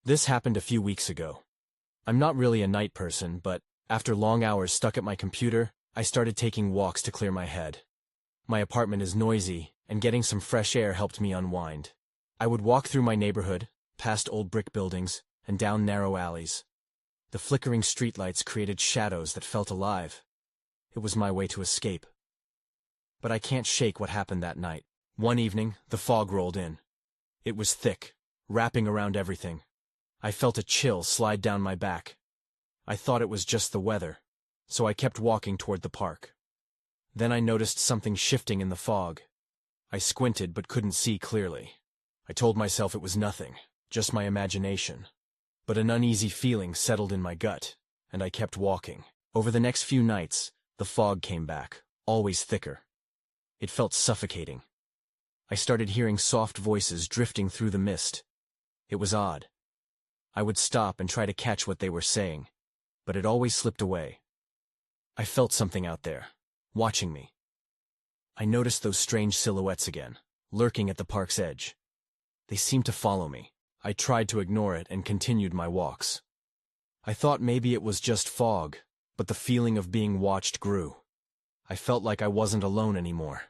This happened a few weeks ago. I'm not really a night person, but after long hours stuck at my computer, I started taking walks to clear my head. My apartment is noisy, and getting some fresh air helped me unwind. I would walk through my neighborhood, past old brick buildings, and down narrow alleys. The flickering streetlights created shadows that felt alive. It was my way to escape. But I can't shake what happened that night. One evening, the fog rolled in. It was thick, wrapping around everything. I felt a chill slide down my back. I thought it was just the weather, so I kept walking toward the park. Then I noticed something shifting in the fog. I squinted but couldn't see clearly. I told myself it was nothing, just my imagination. But an uneasy feeling settled in my gut, and I kept walking. Over the next few nights, the fog came back, always thicker. It felt suffocating. I started hearing soft voices drifting through the mist. It was odd. I would stop and try to catch what they were saying, but it always slipped away. I felt something out there, watching me. I noticed those strange silhouettes again, lurking at the park's edge. They seemed to follow me. I tried to ignore it and continued my walks. I thought maybe it was just fog, but the feeling of being watched grew. I felt like I wasn't alone anymore.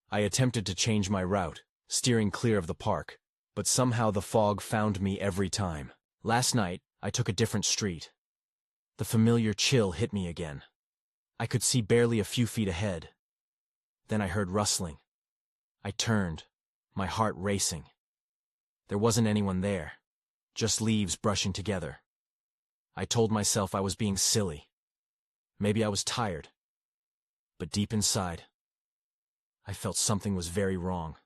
I attempted to change my route, steering clear of the park, but somehow the fog found me every time. Last night, I took a different street. The familiar chill hit me again. I could see barely a few feet ahead. Then I heard rustling. I turned, my heart racing. There wasn't anyone there, just leaves brushing together. I told myself I was being silly. Maybe I was tired. But deep inside, I felt something was very wrong.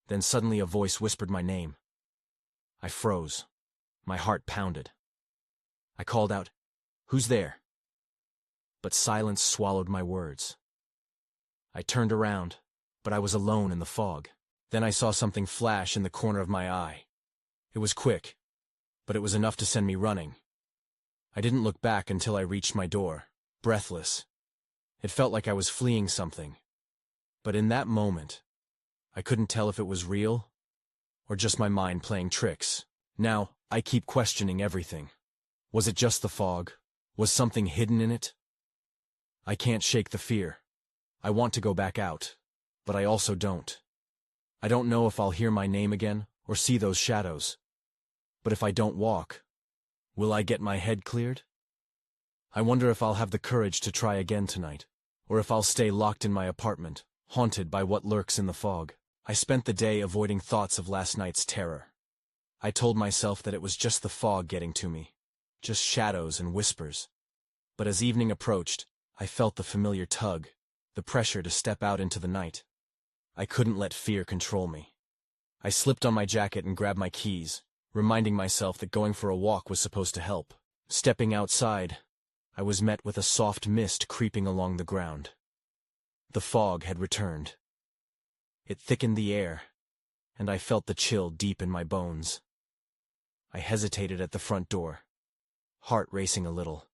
Then suddenly a voice whispered my name. I froze. My heart pounded. I called out, "Who's there?" But silence swallowed my words. I turned around, but I was alone in the fog. Then I saw something flash in the corner of my eye. It was quick, but it was enough to send me running. I didn't look back until I reached my door, breathless. It felt like I was fleeing something. But in that moment, I couldn't tell if it was real or just my mind playing tricks. Now, I keep questioning everything. Was it just the fog? Was something hidden in it? I can't shake the fear. I want to go back out, but I also don't. I don't know if I'll hear my name again or see those shadows. But if I don't walk, will I get my head cleared? I wonder if I'll have the courage to try again tonight, or if I'll stay locked in my apartment, haunted by what lurks in the fog. I spent the day avoiding thoughts of last night's terror. I told myself that it was just the fog getting to me, just shadows and whispers. But as evening approached, I felt the familiar tug, the pressure to step out into the night. I couldn't let fear control me. I slipped on my jacket and grabbed my keys, reminding myself that going for a walk was supposed to help. Stepping outside, I was met with a soft mist creeping along the ground. The fog had returned. It thickened the air, and I felt the chill deep in my bones. I hesitated at the front door, heart racing a little.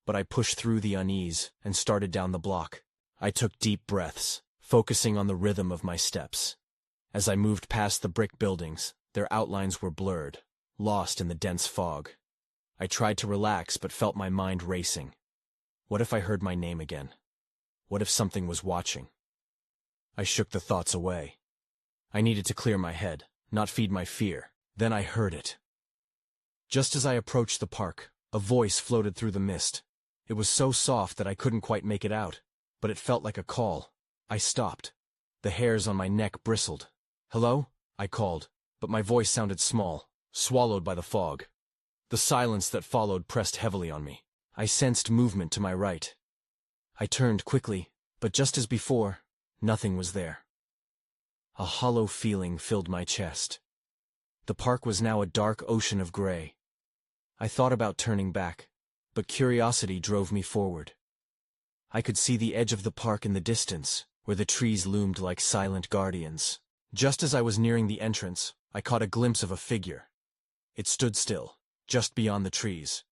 But I pushed through the unease and started down the block. I took deep breaths, focusing on the rhythm of my steps. As I moved past the brick buildings, their outlines were blurred, lost in the dense fog. I tried to relax but felt my mind racing. What if I heard my name again? What if something was watching? I shook the thoughts away. I needed to clear my head, not feed my fear. Then I heard it. Just as I approached the park, a voice floated through the mist. It was so soft that I couldn't quite make it out, but it felt like a call. I stopped. The hairs on my neck bristled. "Hello?" I called, but my voice sounded small, swallowed by the fog. The silence that followed pressed heavily on me. I sensed movement to my right. I turned quickly, but just as before, nothing was there. A hollow feeling filled my chest. The park was now a dark ocean of gray. I thought about turning back, but curiosity drove me forward. I could see the edge of the park in the distance, where the trees loomed like silent guardians. Just as I was nearing the entrance, I caught a glimpse of a figure. It stood still, just beyond the trees.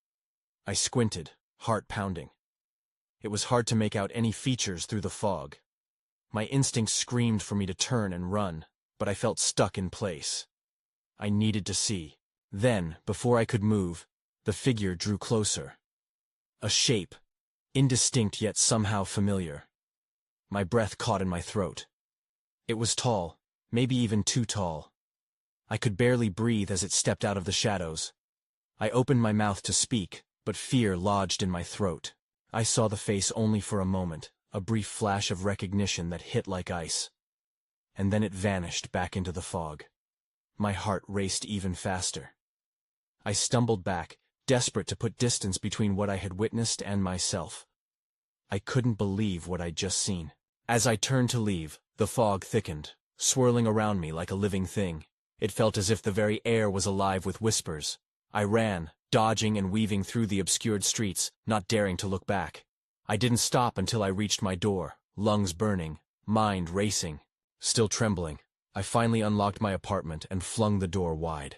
I squinted, heart pounding. It was hard to make out any features through the fog. My instincts screamed for me to turn and run, but I felt stuck in place. I needed to see. Then, before I could move, the figure drew closer. A shape, indistinct yet somehow familiar. My breath caught in my throat. It was tall, maybe even too tall. I could barely breathe as it stepped out of the shadows. I opened my mouth to speak, but fear lodged in my throat. I saw the face only for a moment, a brief flash of recognition that hit like ice. And then it vanished back into the fog. My heart raced even faster. I stumbled back, desperate to put distance between what I had witnessed and myself. I couldn't believe what I'd just seen. As I turned to leave, the fog thickened, swirling around me like a living thing. It felt as if the very air was alive with whispers. I ran, dodging and weaving through the obscured streets, not daring to look back. I didn't stop until I reached my door, lungs burning, mind racing. Still trembling, I finally unlocked my apartment and flung the door wide.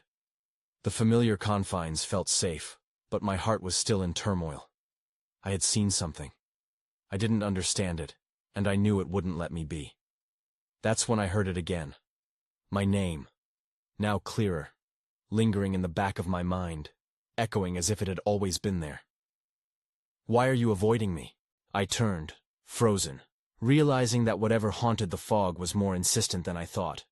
The familiar confines felt safe, but my heart was still in turmoil. I had seen something. I didn't understand it, and I knew it wouldn't let me be. That's when I heard it again. My name. Now clearer, lingering in the back of my mind, echoing as if it had always been there. Why are you avoiding me? I turned, frozen, realizing that whatever haunted the fog was more insistent than I thought.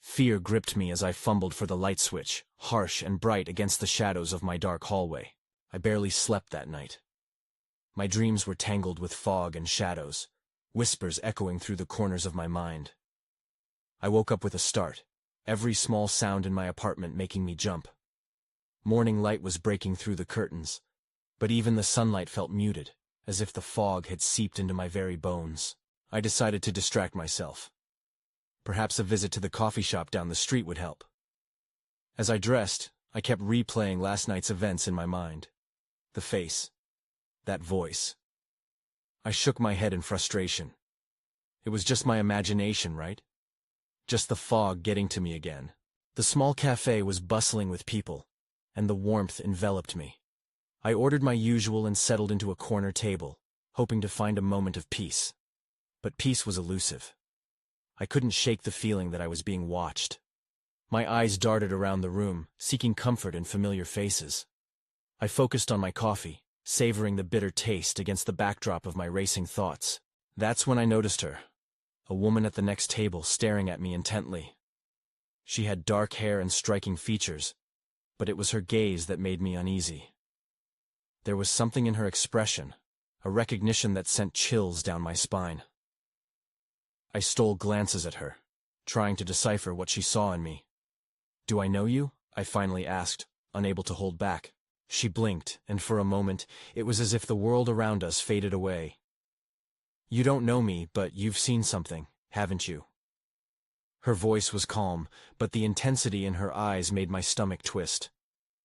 Fear gripped me as I fumbled for the light switch, harsh and bright against the shadows of my dark hallway. I barely slept that night. My dreams were tangled with fog and shadows, whispers echoing through the corners of my mind. I woke up with a start, every small sound in my apartment making me jump. Morning light was breaking through the curtains, but even the sunlight felt muted, as if the fog had seeped into my very bones. I decided to distract myself. Perhaps a visit to the coffee shop down the street would help. As I dressed, I kept replaying last night's events in my mind. The face. That voice. I shook my head in frustration. It was just my imagination, right? Just the fog getting to me again. The small cafe was bustling with people, and the warmth enveloped me. I ordered my usual and settled into a corner table, hoping to find a moment of peace. But peace was elusive. I couldn't shake the feeling that I was being watched. My eyes darted around the room, seeking comfort in familiar faces. I focused on my coffee, savoring the bitter taste against the backdrop of my racing thoughts. That's when I noticed her, a woman at the next table staring at me intently. She had dark hair and striking features, but it was her gaze that made me uneasy. There was something in her expression, a recognition that sent chills down my spine. I stole glances at her, trying to decipher what she saw in me. "Do I know you?" I finally asked, unable to hold back. She blinked, and for a moment, it was as if the world around us faded away. "You don't know me, but you've seen something, haven't you?" Her voice was calm, but the intensity in her eyes made my stomach twist.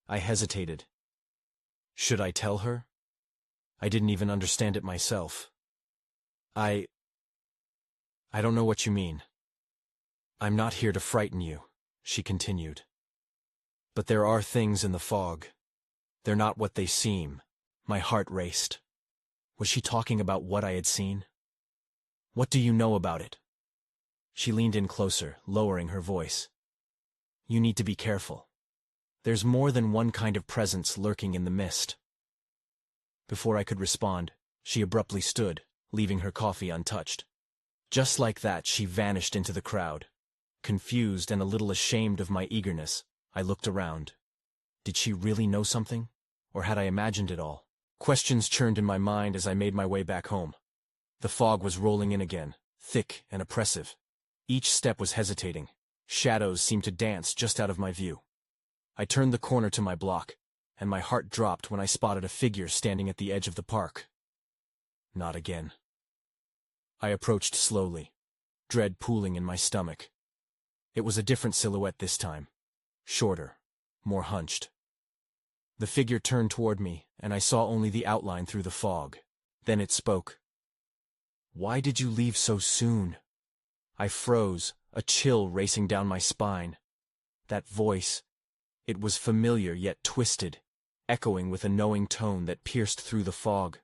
I hesitated. Should I tell her? I didn't even understand it myself. I don't know what you mean. "I'm not here to frighten you," she continued. "But there are things in the fog. They're not what they seem." My heart raced. Was she talking about what I had seen? "What do you know about it?" She leaned in closer, lowering her voice. "You need to be careful. There's more than one kind of presence lurking in the mist." Before I could respond, she abruptly stood, leaving her coffee untouched. Just like that, she vanished into the crowd. Confused and a little ashamed of my eagerness, I looked around. Did she really know something? Or had I imagined it all? Questions churned in my mind as I made my way back home. The fog was rolling in again, thick and oppressive. Each step was hesitating. Shadows seemed to dance just out of my view. I turned the corner to my block, and my heart dropped when I spotted a figure standing at the edge of the park. Not again. I approached slowly, dread pooling in my stomach. It was a different silhouette this time, shorter, more hunched. The figure turned toward me, and I saw only the outline through the fog. Then it spoke. "Why did you leave so soon?" I froze, a chill racing down my spine. That voice, it was familiar yet twisted, echoing with a knowing tone that pierced through the fog.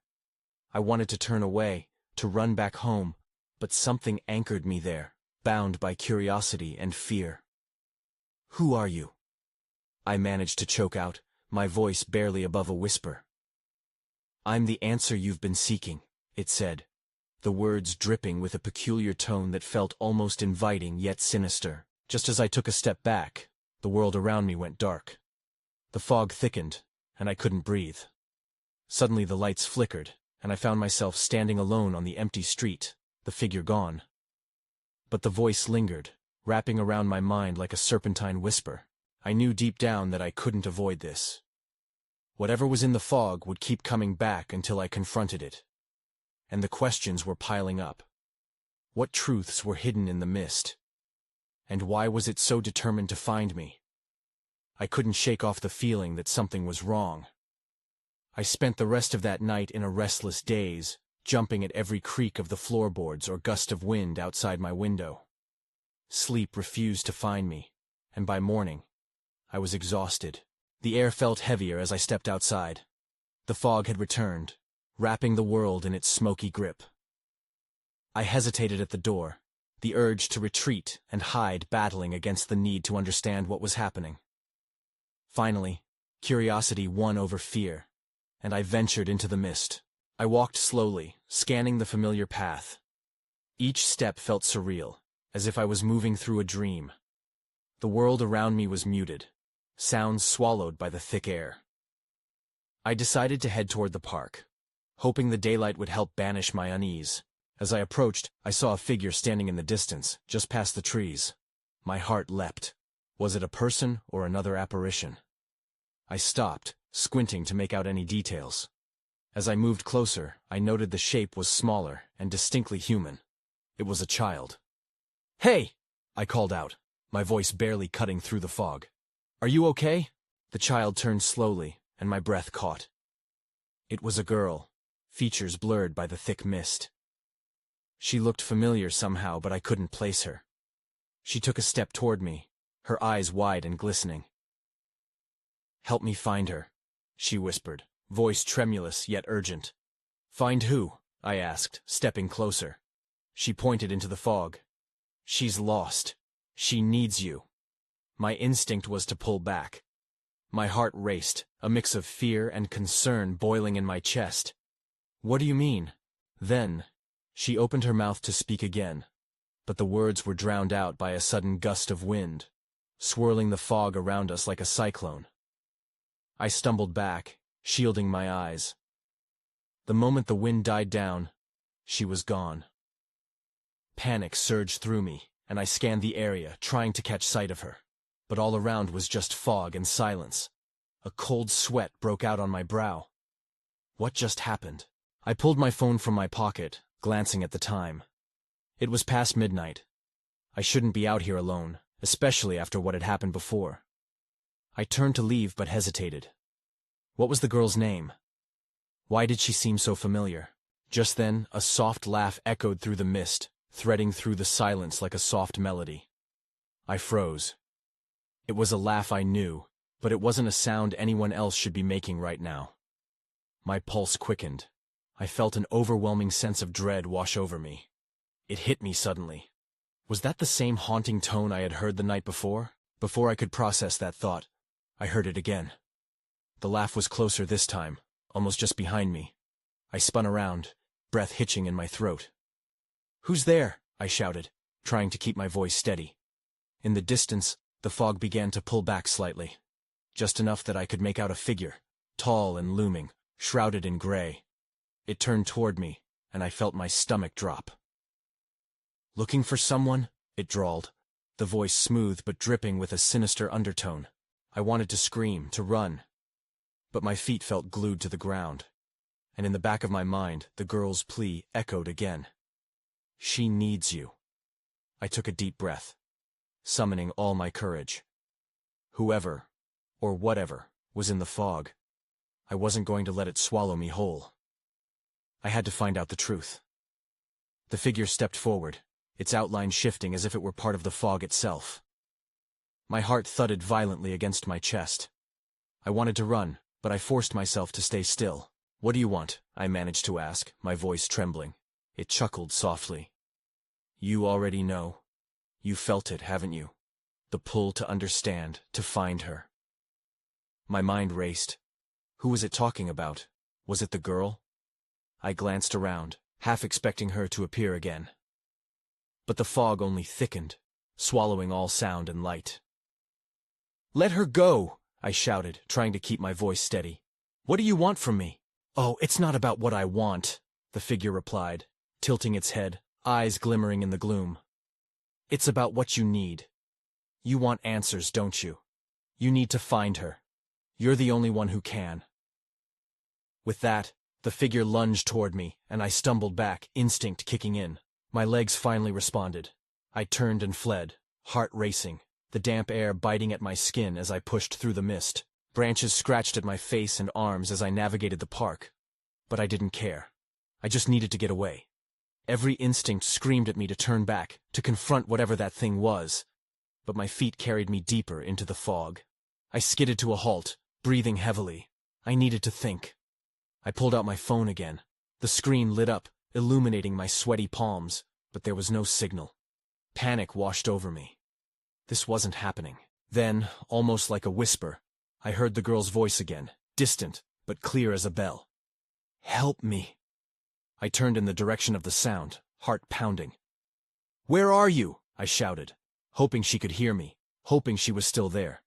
I wanted to turn away, to run back home, but something anchored me there, bound by curiosity and fear. "Who are you?" I managed to choke out, my voice barely above a whisper. "I'm the answer you've been seeking," it said, the words dripping with a peculiar tone that felt almost inviting yet sinister. Just as I took a step back, the world around me went dark. The fog thickened, and I couldn't breathe. Suddenly the lights flickered, and I found myself standing alone on the empty street, the figure gone. But the voice lingered, wrapping around my mind like a serpentine whisper. I knew deep down that I couldn't avoid this. Whatever was in the fog would keep coming back until I confronted it. And the questions were piling up. What truths were hidden in the mist? And why was it so determined to find me? I couldn't shake off the feeling that something was wrong. I spent the rest of that night in a restless daze, jumping at every creak of the floorboards or gust of wind outside my window. Sleep refused to find me, and by morning, I was exhausted. The air felt heavier as I stepped outside. The fog had returned, wrapping the world in its smoky grip. I hesitated at the door, the urge to retreat and hide battling against the need to understand what was happening. Finally, curiosity won over fear, and I ventured into the mist. I walked slowly, scanning the familiar path. Each step felt surreal, as if I was moving through a dream. The world around me was muted, sounds swallowed by the thick air. I decided to head toward the park, hoping the daylight would help banish my unease. As I approached, I saw a figure standing in the distance, just past the trees. My heart leapt. Was it a person or another apparition? I stopped, squinting to make out any details. As I moved closer, I noted the shape was smaller and distinctly human. It was a child. "Hey!" I called out, my voice barely cutting through the fog. "Are you okay?" The child turned slowly, and my breath caught. It was a girl, features blurred by the thick mist. She looked familiar somehow, but I couldn't place her. She took a step toward me, her eyes wide and glistening. "Help me find her," she whispered, voice tremulous yet urgent. "Find who?" I asked, stepping closer. She pointed into the fog. "She's lost. She needs you." My instinct was to pull back. My heart raced, a mix of fear and concern boiling in my chest. "What do you mean?" Then, she opened her mouth to speak again, but the words were drowned out by a sudden gust of wind, swirling the fog around us like a cyclone. I stumbled back, shielding my eyes. The moment the wind died down, she was gone. Panic surged through me, and I scanned the area, trying to catch sight of her. But all around was just fog and silence. A cold sweat broke out on my brow. What just happened? I pulled my phone from my pocket, glancing at the time. It was past midnight. I shouldn't be out here alone, especially after what had happened before. I turned to leave but hesitated. What was the girl's name? Why did she seem so familiar? Just then, a soft laugh echoed through the mist, threading through the silence like a soft melody. I froze. It was a laugh I knew, but it wasn't a sound anyone else should be making right now. My pulse quickened. I felt an overwhelming sense of dread wash over me. It hit me suddenly. Was that the same haunting tone I had heard the night before? Before I could process that thought, I heard it again. The laugh was closer this time, almost just behind me. I spun around, breath hitching in my throat. "Who's there?" I shouted, trying to keep my voice steady. In the distance, the fog began to pull back slightly, just enough that I could make out a figure, tall and looming, shrouded in gray. It turned toward me, and I felt my stomach drop. "Looking for someone?" it drawled, the voice smooth but dripping with a sinister undertone. I wanted to scream, to run, but my feet felt glued to the ground, and in the back of my mind, the girl's plea echoed again. "She needs you." I took a deep breath, summoning all my courage. Whoever, or whatever, was in the fog, I wasn't going to let it swallow me whole. I had to find out the truth. The figure stepped forward, its outline shifting as if it were part of the fog itself. My heart thudded violently against my chest. I wanted to run, but I forced myself to stay still. "What do you want?" I managed to ask, my voice trembling. It chuckled softly. "You already know. You felt it, haven't you? The pull to understand, to find her. My mind raced. Who was it talking about? Was it the girl? I glanced around, half expecting her to appear again. But the fog only thickened, swallowing all sound and light. "Let her go!" I shouted, trying to keep my voice steady. "What do you want from me?" "Oh, it's not about what I want," the figure replied, tilting its head, eyes glimmering in the gloom. "It's about what you need. You want answers, don't you? You need to find her. You're the only one who can." With that, the figure lunged toward me, and I stumbled back, instinct kicking in. My legs finally responded. I turned and fled, heart racing, the damp air biting at my skin as I pushed through the mist. Branches scratched at my face and arms as I navigated the park. But I didn't care. I just needed to get away. Every instinct screamed at me to turn back, to confront whatever that thing was. But my feet carried me deeper into the fog. I skidded to a halt, breathing heavily. I needed to think. I pulled out my phone again. The screen lit up, illuminating my sweaty palms, but there was no signal. Panic washed over me. This wasn't happening. Then, almost like a whisper, I heard the girl's voice again, distant, but clear as a bell. "Help me." I turned in the direction of the sound, heart pounding. "Where are you?" I shouted, hoping she could hear me, hoping she was still there.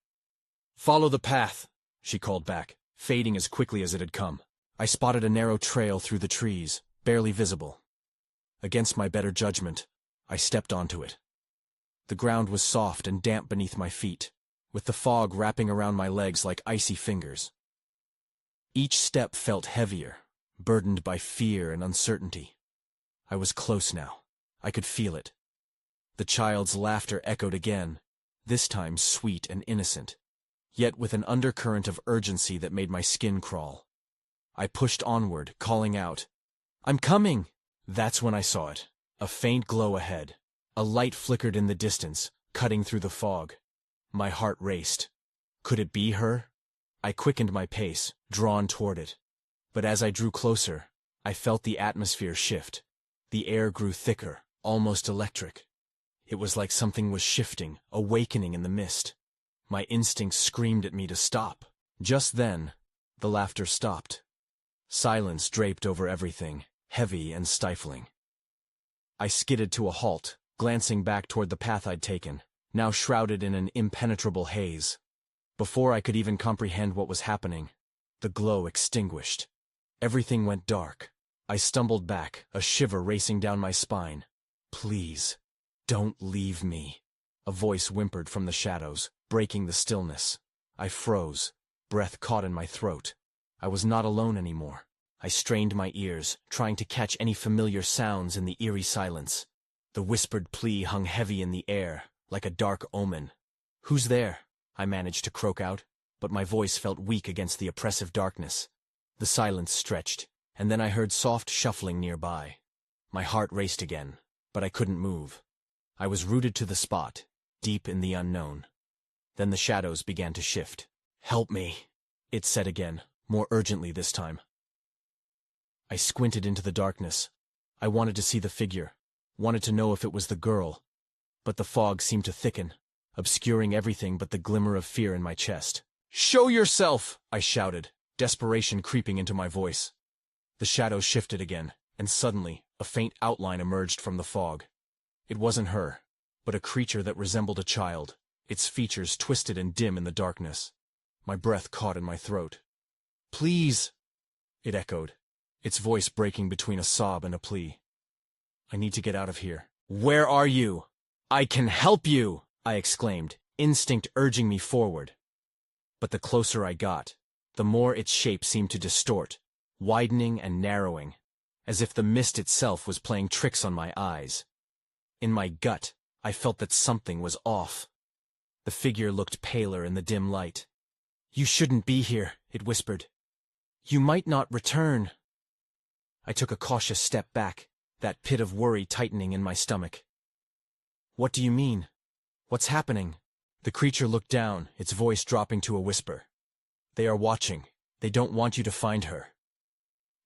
"Follow the path," she called back, fading as quickly as it had come. I spotted a narrow trail through the trees, barely visible. Against my better judgment, I stepped onto it. The ground was soft and damp beneath my feet, with the fog wrapping around my legs like icy fingers. Each step felt heavier, burdened by fear and uncertainty. I was close now. I could feel it. The child's laughter echoed again, this time sweet and innocent, yet with an undercurrent of urgency that made my skin crawl. I pushed onward, calling out, "I'm coming!" That's when I saw it, a faint glow ahead. A light flickered in the distance, cutting through the fog. My heart raced. Could it be her? I quickened my pace, drawn toward it. But as I drew closer, I felt the atmosphere shift. The air grew thicker, almost electric. It was like something was shifting, awakening in the mist. My instincts screamed at me to stop. Just then, the laughter stopped. Silence draped over everything, heavy and stifling. I skidded to a halt, glancing back toward the path I'd taken, now shrouded in an impenetrable haze. Before I could even comprehend what was happening, the glow extinguished. Everything went dark. I stumbled back, a shiver racing down my spine. "Please, don't leave me," a voice whimpered from the shadows, breaking the stillness. I froze, breath caught in my throat. I was not alone anymore. I strained my ears, trying to catch any familiar sounds in the eerie silence. The whispered plea hung heavy in the air, like a dark omen. "Who's there?" I managed to croak out, but my voice felt weak against the oppressive darkness. The silence stretched, and then I heard soft shuffling nearby. My heart raced again, but I couldn't move. I was rooted to the spot, deep in the unknown. Then the shadows began to shift. "Help me," it said again, more urgently this time. I squinted into the darkness. I wanted to see the figure, wanted to know if it was the girl, but the fog seemed to thicken, obscuring everything but the glimmer of fear in my chest. "Show yourself!" I shouted, desperation creeping into my voice. The shadows shifted again, and suddenly, a faint outline emerged from the fog. It wasn't her, but a creature that resembled a child, its features twisted and dim in the darkness. My breath caught in my throat. "Please!" it echoed, its voice breaking between a sob and a plea. "I need to get out of here." "Where are you?" "I can help you!" I exclaimed, instinct urging me forward. But the closer I got, the more its shape seemed to distort, widening and narrowing, as if the mist itself was playing tricks on my eyes. In my gut, I felt that something was off. The figure looked paler in the dim light. "You shouldn't be here," it whispered. "You might not return." I took a cautious step back, that pit of worry tightening in my stomach. "What do you mean? What's happening?" The creature looked down, its voice dropping to a whisper. "They are watching. They don't want you to find her."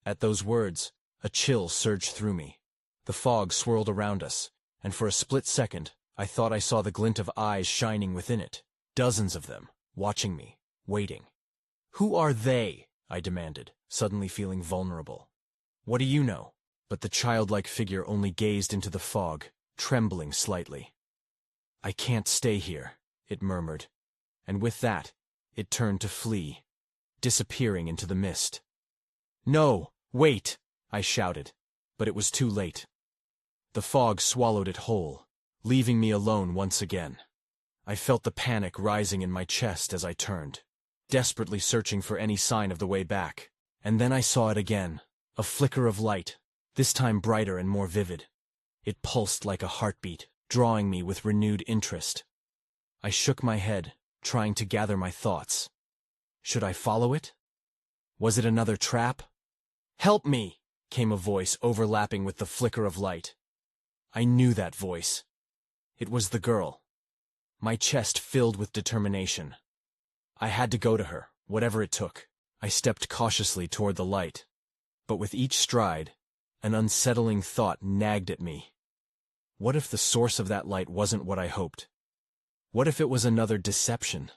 At those words, a chill surged through me. The fog swirled around us, and for a split second, I thought I saw the glint of eyes shining within it. Dozens of them, watching me, waiting. Who are they? I demanded, suddenly feeling vulnerable. What do you know? But the childlike figure only gazed into the fog, trembling slightly. I can't stay here, it murmured, and with that, it turned to flee, disappearing into the mist. No, wait, I shouted, but it was too late. The fog swallowed it whole, leaving me alone once again. I felt the panic rising in my chest as I turned, desperately searching for any sign of the way back. And then I saw it again, a flicker of light, this time brighter and more vivid. It pulsed like a heartbeat, drawing me with renewed interest. I shook my head, trying to gather my thoughts. Should I follow it? Was it another trap? Help me! Came a voice overlapping with the flicker of light. I knew that voice. It was the girl. My chest filled with determination. I had to go to her, whatever it took. I stepped cautiously toward the light. But with each stride, an unsettling thought nagged at me. What if the source of that light wasn't what I hoped? What if it was another deception?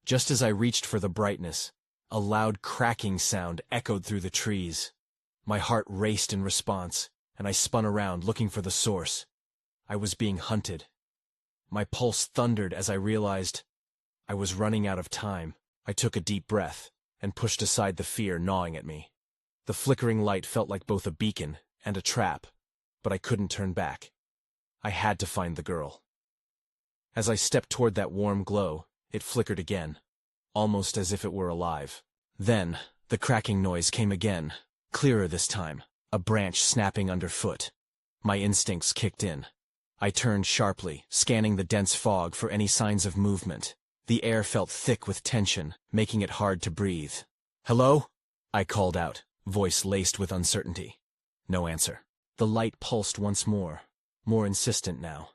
Just as I reached for the brightness, a loud cracking sound echoed through the trees. My heart raced in response, and I spun around looking for the source. I was being hunted. My pulse thundered as I realized I was running out of time. I took a deep breath and pushed aside the fear gnawing at me. The flickering light felt like both a beacon and a trap, but I couldn't turn back. I had to find the girl. As I stepped toward that warm glow, it flickered again, almost as if it were alive. Then, the cracking noise came again, clearer this time, a branch snapping underfoot. My instincts kicked in. I turned sharply, scanning the dense fog for any signs of movement. The air felt thick with tension, making it hard to breathe. Hello? I called out, voice laced with uncertainty. No answer. The light pulsed once more insistent now.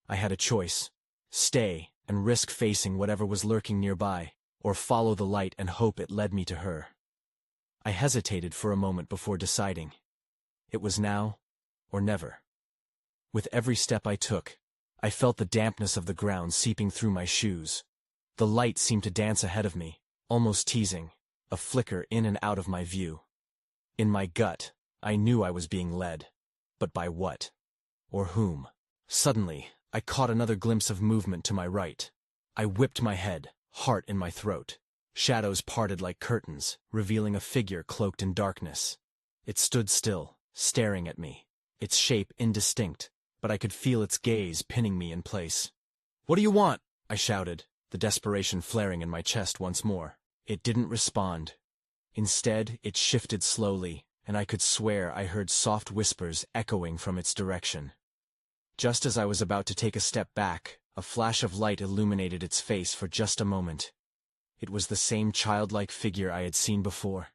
I had a choice. Stay and risk facing whatever was lurking nearby, or follow the light and hope it led me to her. I hesitated for a moment before deciding. It was now or never. With every step I took, I felt the dampness of the ground seeping through my shoes. The light seemed to dance ahead of me, almost teasing, a flicker in and out of my view. In my gut, I knew I was being led. But by what? Or whom? Suddenly, I caught another glimpse of movement to my right. I whipped my head, heart in my throat. Shadows parted like curtains, revealing a figure cloaked in darkness. It stood still, staring at me, its shape indistinct, but I could feel its gaze pinning me in place. What do you want? I shouted, the desperation flaring in my chest once more. It didn't respond. Instead, it shifted slowly, and I could swear I heard soft whispers echoing from its direction. Just as I was about to take a step back, a flash of light illuminated its face for just a moment. It was the same childlike figure I had seen before.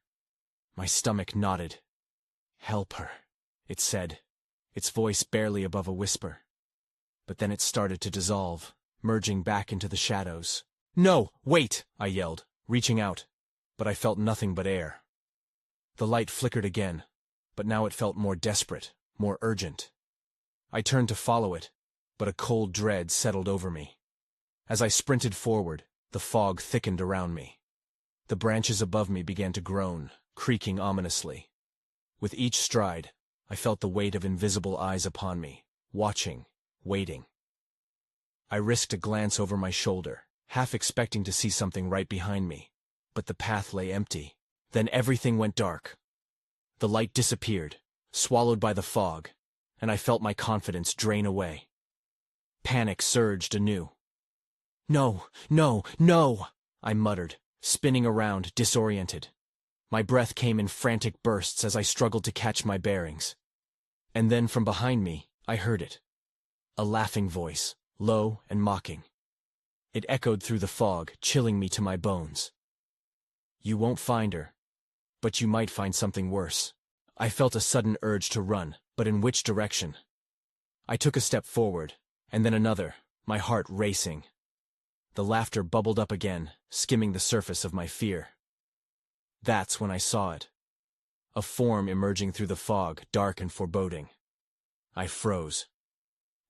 My stomach knotted. Help her, it said, its voice barely above a whisper. But then it started to dissolve, merging back into the shadows. No, wait, I yelled, reaching out, but I felt nothing but air. The light flickered again, but now it felt more desperate, more urgent. I turned to follow it, but a cold dread settled over me. As I sprinted forward, the fog thickened around me. The branches above me began to groan, creaking ominously. With each stride, I felt the weight of invisible eyes upon me, watching, waiting. I risked a glance over my shoulder, half expecting to see something right behind me, but the path lay empty. Then everything went dark. The light disappeared, swallowed by the fog, and I felt my confidence drain away. Panic surged anew. No, no, no, I muttered, spinning around, disoriented. My breath came in frantic bursts as I struggled to catch my bearings. And then from behind me, I heard it. A laughing voice, low and mocking. It echoed through the fog, chilling me to my bones. You won't find her, but you might find something worse. I felt a sudden urge to run, but in which direction? I took a step forward, and then another, my heart racing. The laughter bubbled up again, skimming the surface of my fear. That's when I saw it. A form emerging through the fog, dark and foreboding. I froze.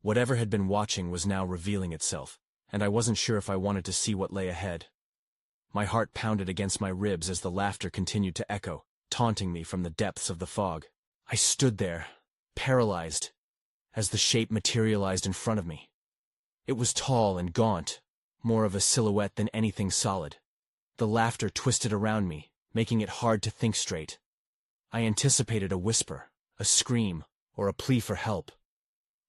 Whatever had been watching was now revealing itself, and I wasn't sure if I wanted to see what lay ahead. My heart pounded against my ribs as the laughter continued to echo, taunting me from the depths of the fog. I stood there, paralyzed, as the shape materialized in front of me. It was tall and gaunt, more of a silhouette than anything solid. The laughter twisted around me, making it hard to think straight. I anticipated a whisper, a scream, or a plea for help.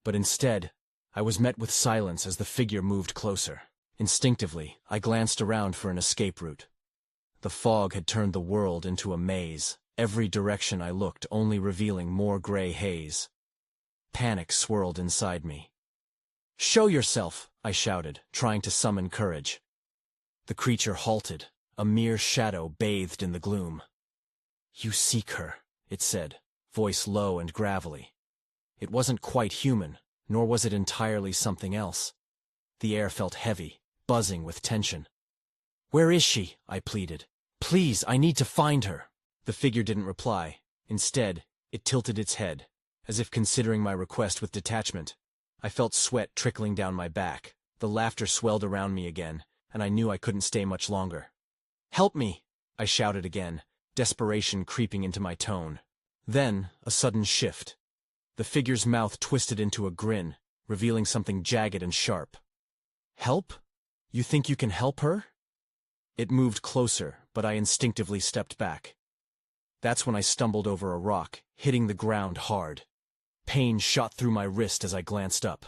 But instead, I was met with silence as the figure moved closer. Instinctively, I glanced around for an escape route. The fog had turned the world into a maze, every direction I looked only revealing more gray haze. Panic swirled inside me. "Show yourself!" I shouted, trying to summon courage. The creature halted, a mere shadow bathed in the gloom. "You seek her," it said, voice low and gravelly. It wasn't quite human, nor was it entirely something else. The air felt heavy, buzzing with tension. "Where is she?" I pleaded. "Please, I need to find her." The figure didn't reply. Instead, it tilted its head, as if considering my request with detachment. I felt sweat trickling down my back. The laughter swelled around me again, and I knew I couldn't stay much longer. "Help me!" I shouted again, desperation creeping into my tone. Then, a sudden shift. The figure's mouth twisted into a grin, revealing something jagged and sharp. "Help? You think you can help her?" It moved closer, but I instinctively stepped back. That's when I stumbled over a rock, hitting the ground hard. Pain shot through my wrist as I glanced up.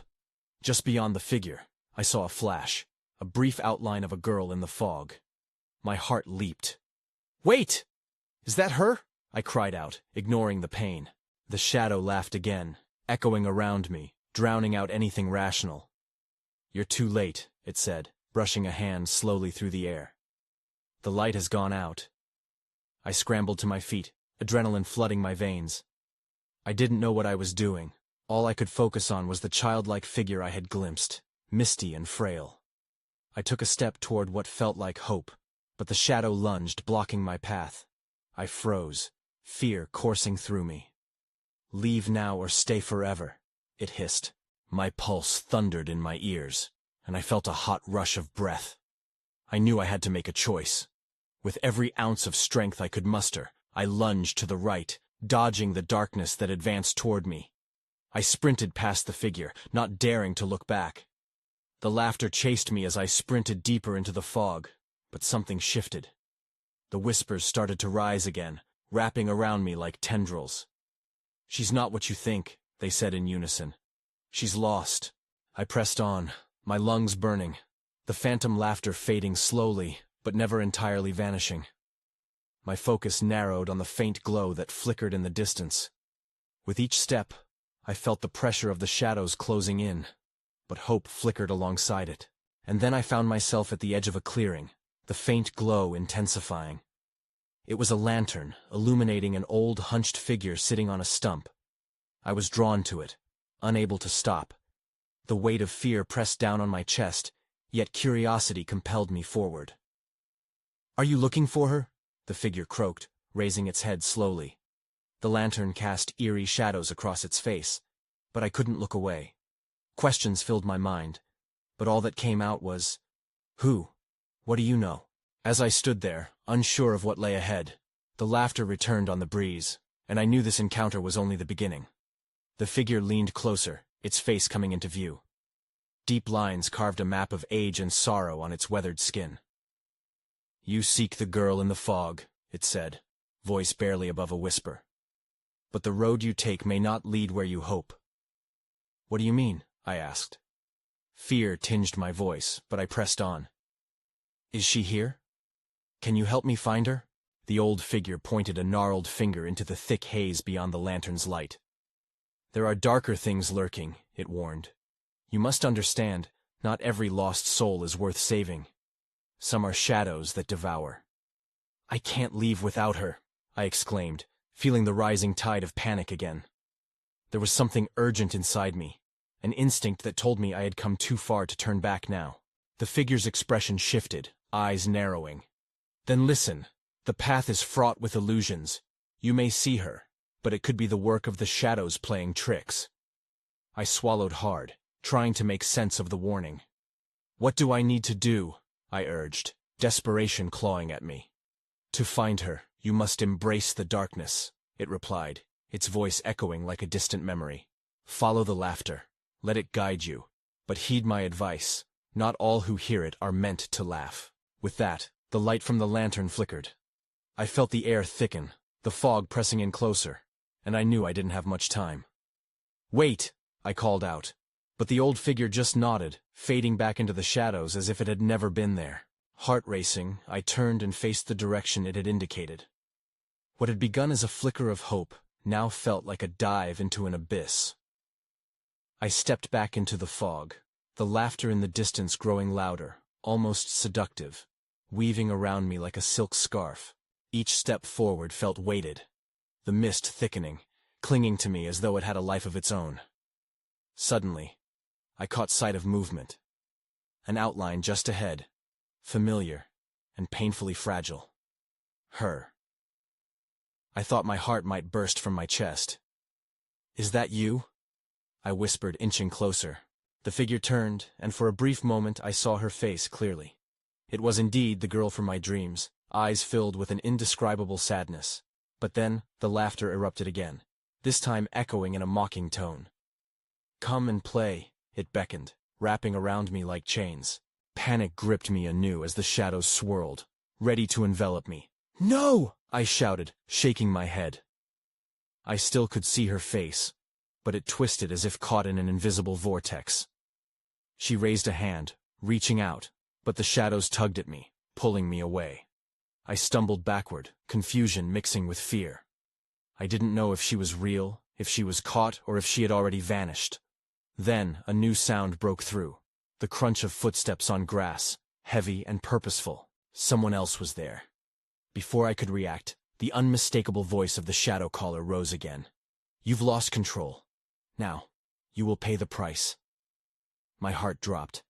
Just beyond the figure, I saw a flash, a brief outline of a girl in the fog. My heart leaped. "Wait! Is that her?" I cried out, ignoring the pain. The shadow laughed again, echoing around me, drowning out anything rational. "You're too late," it said, brushing a hand slowly through the air. "The light has gone out." I scrambled to my feet, adrenaline flooding my veins. I didn't know what I was doing. All I could focus on was the childlike figure I had glimpsed, misty and frail. I took a step toward what felt like hope, but the shadow lunged, blocking my path. I froze, fear coursing through me. "Leave now or stay forever," it hissed. My pulse thundered in my ears, and I felt a hot rush of breath. I knew I had to make a choice. With every ounce of strength I could muster, I lunged to the right, dodging the darkness that advanced toward me. I sprinted past the figure, not daring to look back. The laughter chased me as I sprinted deeper into the fog, but something shifted. The whispers started to rise again, wrapping around me like tendrils. "She's not what you think," they said in unison. "She's lost." I pressed on, my lungs burning, the phantom laughter fading slowly, but never entirely vanishing. My focus narrowed on the faint glow that flickered in the distance. With each step, I felt the pressure of the shadows closing in, but hope flickered alongside it. And then I found myself at the edge of a clearing, the faint glow intensifying. It was a lantern, illuminating an old, hunched figure sitting on a stump. I was drawn to it, unable to stop. The weight of fear pressed down on my chest, yet curiosity compelled me forward. "Are you looking for her?" the figure croaked, raising its head slowly. The lantern cast eerie shadows across its face, but I couldn't look away. Questions filled my mind, but all that came out was, "Who? What do you know?" As I stood there, unsure of what lay ahead, the laughter returned on the breeze, and I knew this encounter was only the beginning. The figure leaned closer, its face coming into view. Deep lines carved a map of age and sorrow on its weathered skin. "You seek the girl in the fog," it said, voice barely above a whisper. "But the road you take may not lead where you hope." "What do you mean?" I asked. Fear tinged my voice, but I pressed on. "Is she here? Can you help me find her?" The old figure pointed a gnarled finger into the thick haze beyond the lantern's light. "There are darker things lurking," it warned. "You must understand, not every lost soul is worth saving. Some are shadows that devour." "I can't leave without her," I exclaimed, feeling the rising tide of panic again. There was something urgent inside me, an instinct that told me I had come too far to turn back now. The figure's expression shifted, eyes narrowing. "Then listen, the path is fraught with illusions. You may see her, but it could be the work of the shadows playing tricks." I swallowed hard, trying to make sense of the warning. "What do I need to do?" I urged. desperation clawing at me. "To find her, you must embrace the darkness," it replied, its voice echoing like a distant memory. "Follow the laughter. Let it guide you. But heed my advice. Not all who hear it are meant to laugh." With that, the light from the lantern flickered. I felt the air thicken, the fog pressing in closer, and I knew I didn't have much time. "Wait!" I called out. But the old figure just nodded, fading back into the shadows as if it had never been there. Heart racing, I turned and faced the direction it had indicated. What had begun as a flicker of hope now felt like a dive into an abyss. I stepped back into the fog, the laughter in the distance growing louder, almost seductive, weaving around me like a silk scarf. Each step forward felt weighted, the mist thickening, clinging to me as though it had a life of its own. Suddenly, I caught sight of movement. An outline just ahead, familiar and painfully fragile. Her. I thought my heart might burst from my chest. "Is that you?" I whispered, inching closer. The figure turned, and for a brief moment I saw her face clearly. It was indeed the girl from my dreams, eyes filled with an indescribable sadness. But then, the laughter erupted again, this time echoing in a mocking tone. "Come and play," it beckoned, wrapping around me like chains. Panic gripped me anew as the shadows swirled, ready to envelop me. "No!" I shouted, shaking my head. I still could see her face, but it twisted as if caught in an invisible vortex. She raised a hand, reaching out, but the shadows tugged at me, pulling me away. I stumbled backward, confusion mixing with fear. I didn't know if she was real, if she was caught, or if she had already vanished. Then a new sound broke through, the crunch of footsteps on grass, heavy and purposeful. Someone else was there. Before I could react, the unmistakable voice of the shadow caller rose again. "You've lost control. Now, you will pay the price." My heart dropped.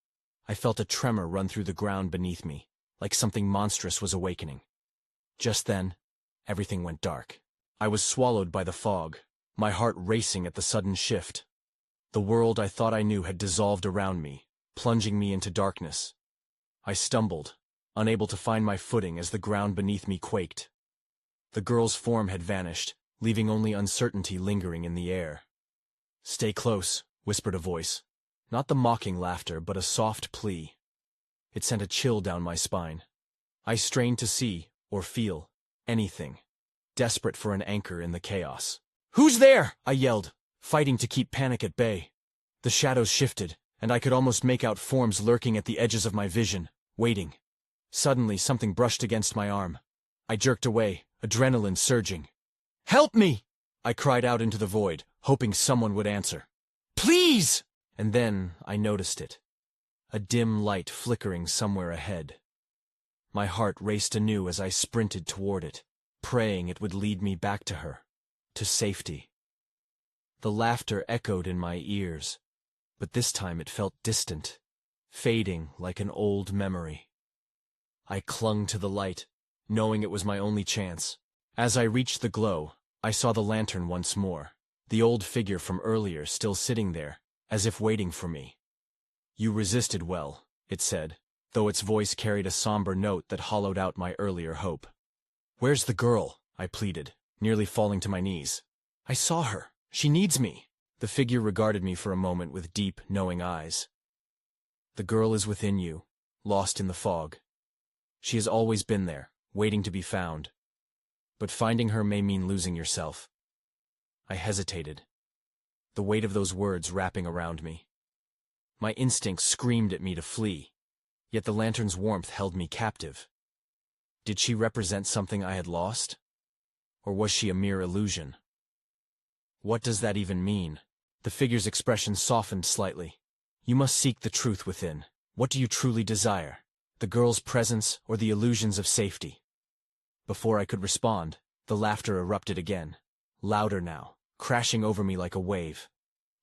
I felt a tremor run through the ground beneath me, like something monstrous was awakening. Just then, everything went dark. I was swallowed by the fog, my heart racing at the sudden shift. The world I thought I knew had dissolved around me, plunging me into darkness. I stumbled, unable to find my footing as the ground beneath me quaked. The girl's form had vanished, leaving only uncertainty lingering in the air. "Stay close," whispered a voice. Not the mocking laughter, but a soft plea. It sent a chill down my spine. I strained to see, or feel, anything, desperate for an anchor in the chaos. "Who's there?" I yelled, fighting to keep panic at bay. The shadows shifted, and I could almost make out forms lurking at the edges of my vision, waiting. Suddenly, something brushed against my arm. I jerked away, adrenaline surging. "Help me!" I cried out into the void, hoping someone would answer. "Please!" And then I noticed it. A dim light flickering somewhere ahead. My heart raced anew as I sprinted toward it, praying it would lead me back to her, to safety. The laughter echoed in my ears, but this time it felt distant, fading like an old memory. I clung to the light, knowing it was my only chance. As I reached the glow, I saw the lantern once more, the old figure from earlier still sitting there, as if waiting for me. "You resisted well," it said, though its voice carried a somber note that hollowed out my earlier hope. "Where's the girl?" I pleaded, nearly falling to my knees. "I saw her. She needs me." The figure regarded me for a moment with deep, knowing eyes. "The girl is within you, lost in the fog. She has always been there, waiting to be found. But finding her may mean losing yourself." I hesitated, the weight of those words wrapping around me. My instincts screamed at me to flee, yet the lantern's warmth held me captive. Did she represent something I had lost? Or was she a mere illusion? What does that even mean? The figure's expression softened slightly. "You must seek the truth within. What do you truly desire? The girl's presence or the illusions of safety?" Before I could respond, the laughter erupted again, louder now, crashing over me like a wave.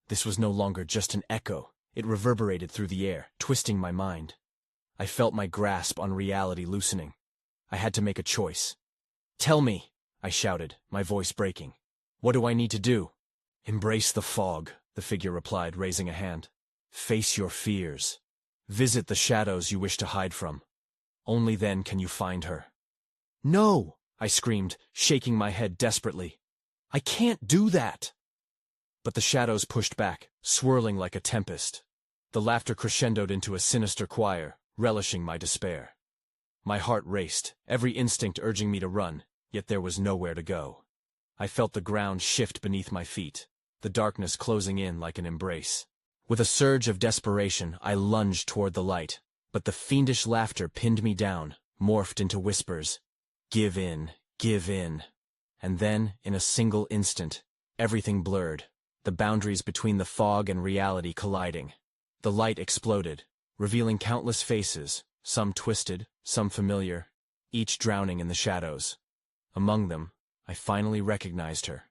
This was no longer just an echo. It reverberated through the air, twisting my mind. I felt my grasp on reality loosening. I had to make a choice. "Tell me," I shouted, my voice breaking. "What do I need to do?" "Embrace the fog," the figure replied, raising a hand. "Face your fears. Visit the shadows you wish to hide from. Only then can you find her. No, I screamed, shaking my head desperately. I can't do that. But the shadows pushed back, swirling like a tempest. The laughter crescendoed into a sinister choir, relishing my despair. My heart raced, every instinct urging me to run, yet there was nowhere to go. I felt the ground shift beneath my feet, the darkness closing in like an embrace. With a surge of desperation, I lunged toward the light, but the fiendish laughter pinned me down, morphed into whispers. Give in, give in. And then, in a single instant, everything blurred, the boundaries between the fog and reality colliding. The light exploded, revealing countless faces, some twisted, some familiar, each drowning in the shadows. Among them, I finally recognized her.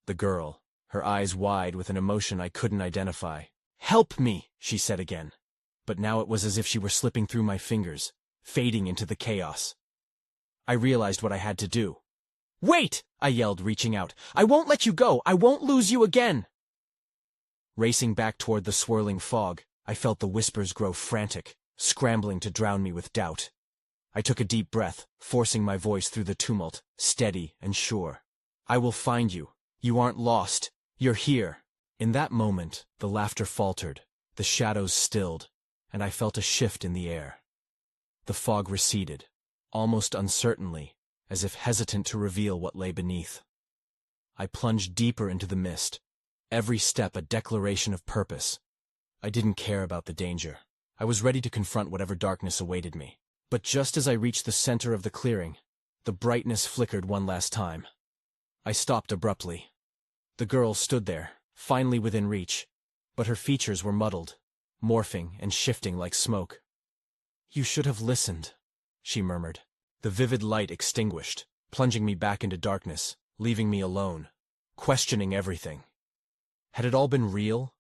The girl, her eyes wide with an emotion I couldn't identify. "Help me," she said again. But now it was as if she were slipping through my fingers, fading into the chaos. I realized what I had to do. "Wait!" I yelled, reaching out. "I won't let you go! I won't lose you again!" Racing back toward the swirling fog, I felt the whispers grow frantic, scrambling to drown me with doubt. I took a deep breath, forcing my voice through the tumult, steady and sure. "I will find you. You aren't lost. You're here." In that moment, the laughter faltered, the shadows stilled, and I felt a shift in the air. The fog receded, almost uncertainly, as if hesitant to reveal what lay beneath. I plunged deeper into the mist, every step a declaration of purpose. I didn't care about the danger. I was ready to confront whatever darkness awaited me. But just as I reached the center of the clearing, the brightness flickered one last time. I stopped abruptly. The girl stood there, finally within reach, but her features were muddled, morphing and shifting like smoke. "You should have listened," she murmured. The vivid light extinguished, plunging me back into darkness, leaving me alone, questioning everything. Had it all been real,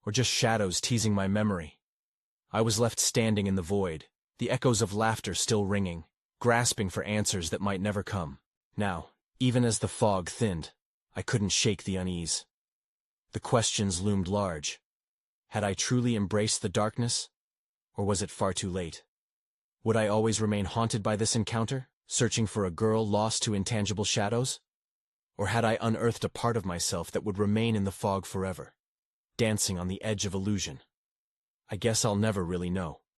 or just shadows teasing my memory? I was left standing in the void, the echoes of laughter still ringing, grasping for answers that might never come. Now, even as the fog thinned, I couldn't shake the unease. The questions loomed large. Had I truly embraced the darkness, or was it far too late? Would I always remain haunted by this encounter, searching for a girl lost to intangible shadows? Or had I unearthed a part of myself that would remain in the fog forever, dancing on the edge of illusion? I guess I'll never really know.